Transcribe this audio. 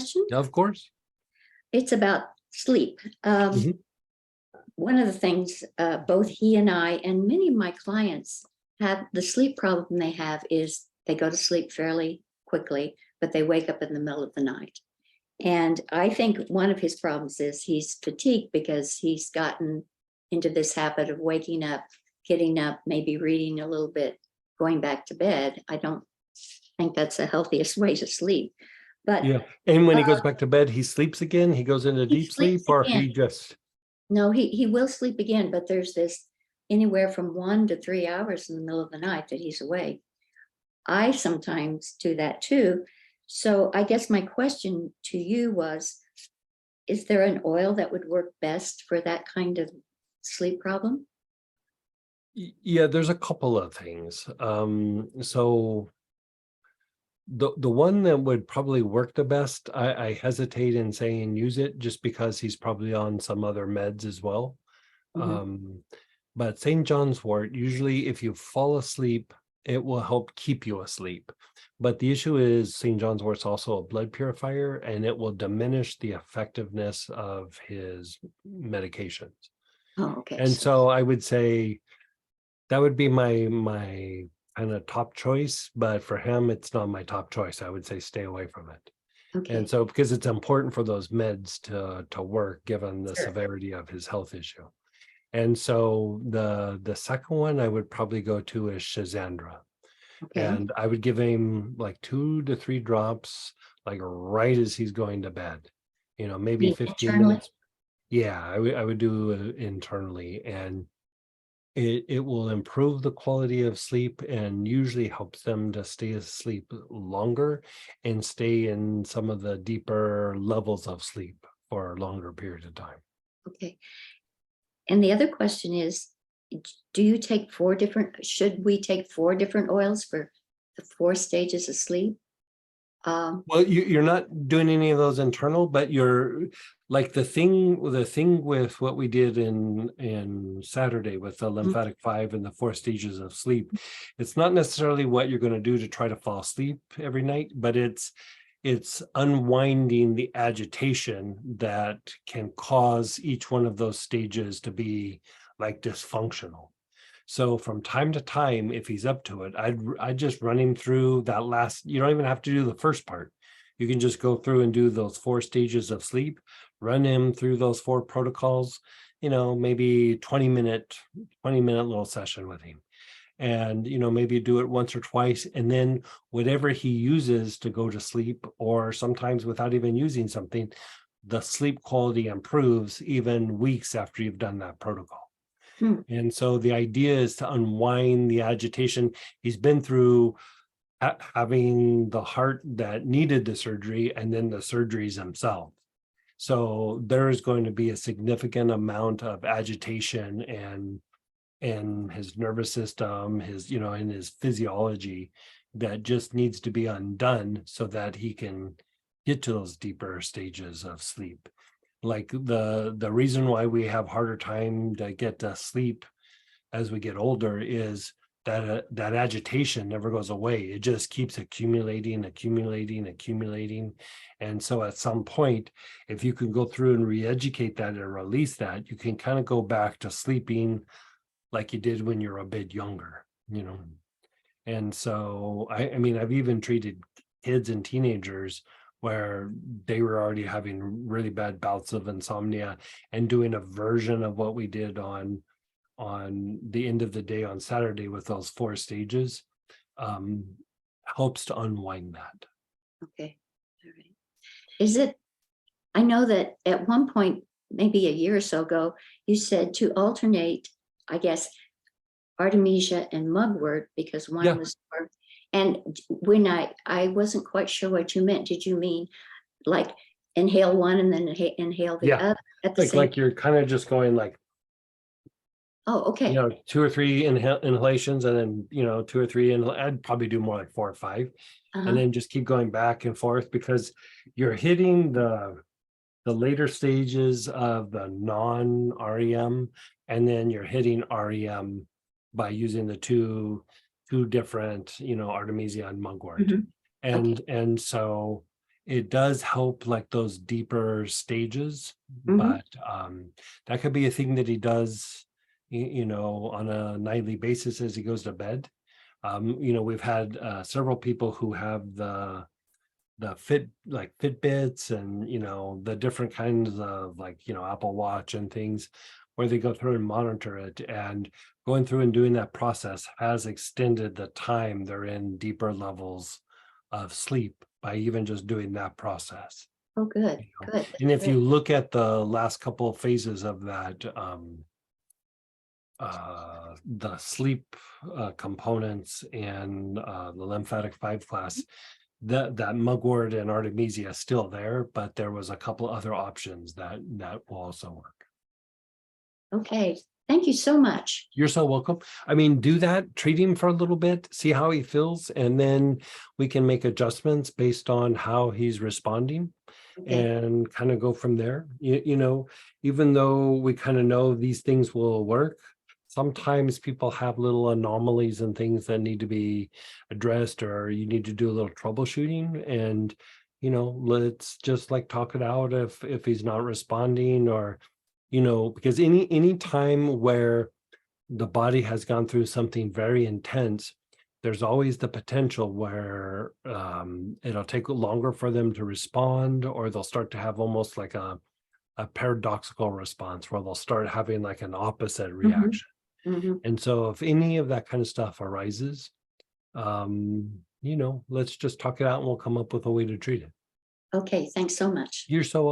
question? Of course. It's about sleep. Mhm. One of the things both he and I and many of my clients have, the sleep problem they have is they go to sleep fairly quickly, but they wake up in the middle of the night. And I think one of his problems is he's fatigued because he's gotten into this habit of waking up, getting up, maybe reading a little bit, going back to bed. I don't think that's the healthiest way to sleep. But Yeah. And when he goes back to bed, he sleeps again? He goes into he deep sleep, sleeps or again. he just... No, he will sleep again, but there's this anywhere from 1 to 3 hours in the middle of the night that he's awake. I sometimes do that too. So I guess my question to you was, is there an oil that would work best for that kind of sleep problem? Yeah, there's a couple of things. So the one that would probably work the best, I hesitate in saying use it just because he's probably on some other meds as well. Mhm. But St. John's wort, usually if you fall asleep, it will help keep you asleep. But the issue is St. John's wort's also a blood purifier, and it will diminish the effectiveness of his medications. Oh, okay. And so I would say that would be my kind of top choice, but for him, it's not my top choice. I would say stay away from it. And Okay, so because it's important for those meds to work given the sure. severity of his health issue. And so the second one I would probably go to is Shazandra. Okay. And I would give him like 2 to 3 drops, like right as he's going to bed. Maybe Me 15 internally? minutes. Yeah, I would do it internally, and it will improve the quality of sleep and usually helps them to stay asleep longer and stay in some of the deeper levels of sleep for a longer period of time. Okay. And the other question is, do you take should we take 4 different oils for the 4 stages of sleep? Um, Well, you're not doing any of those internal, but you're like the thing with what we did in Saturday with the mhm, lymphatic 5 and the 4 stages of sleep. It's not necessarily what you're going to do to try to fall asleep every night, but it's unwinding the agitation that can cause each one of those stages to be like dysfunctional. So from time to time, if he's up to it, I'd just run him through that last. You don't even have to do the first part. You can just go through and do those 4 stages of sleep, run him through those 4 protocols, maybe 20-minute little session with him. And maybe do it once or twice, and then whatever he uses to go to sleep, or sometimes without even using something, the sleep quality improves even weeks after you've done that protocol. hmm, And so the idea is to unwind the agitation. He's been through having the heart that needed the surgery and then the surgeries themselves. So there is going to be a significant amount of agitation and his nervous system, in his physiology, that just needs to be undone so that he can get to those deeper stages of sleep. Like the reason why we have harder time to get to sleep as we get older is that agitation never goes away. It just keeps accumulating. And so at some point, if you can go through and re-educate that and release that, you can kind of go back to sleeping like you did when you're a bit younger. And so I mean, I've even treated kids and teenagers where they were already having really bad bouts of insomnia, and doing a version of what we did on the end of the day on Saturday with those 4 stages um, helps to unwind that. okay. All right. Is it, I know that at one point, maybe a year or so ago, you said to alternate, I guess, Artemisia and mugwort because one Yeah, was for, and when I wasn't quite sure what you meant. Did you mean like inhale one and then inhale the yeah. other at the same? Like you're kind of just going like, Oh, okay. 2 or 3 inhalations, and then 2 or 3 I'd probably do more like 4 or 5, and Uh-huh. then just keep going back and forth, because you're hitting the later stages of the non-REM, and then you're hitting REM by using the two different, Artemisia and mugwort. Mhm. Okay. And so it does help like those deeper stages, Mhm. but that could be a thing that he does, on a nightly basis as he goes to bed. We've had several people who have the Fitbits and the different kinds of Apple Watch and things where they go through and monitor it, and going through and doing that process has extended the time they're in deeper levels of sleep by even just doing that process. Oh, good, know. good. And if Good. you look at the last couple of phases of that, the sleep components and the lymphatic 5 class, that mugwort and artemisia is still there, but there was a couple other options that will also work. Okay, thank you so much. You're so welcome. I mean, do that, treat him for a little bit, see how he feels, and then we can make adjustments based on how he's responding Okay, and kind of go from there. Even though we kind of know these things will work, sometimes people have little anomalies and things that need to be addressed, or you need to do a little troubleshooting. And let's just like talk it out if he's not responding, or because any time where the body has gone through something very intense, there's always the potential where it'll take longer for them to respond, or they'll start to have almost like a paradoxical response where they'll start having like an opposite reaction. mhm. And so if any of that kind of stuff arises, let's just talk it out and we'll come up with a way to treat it. Okay, thanks so much. You're so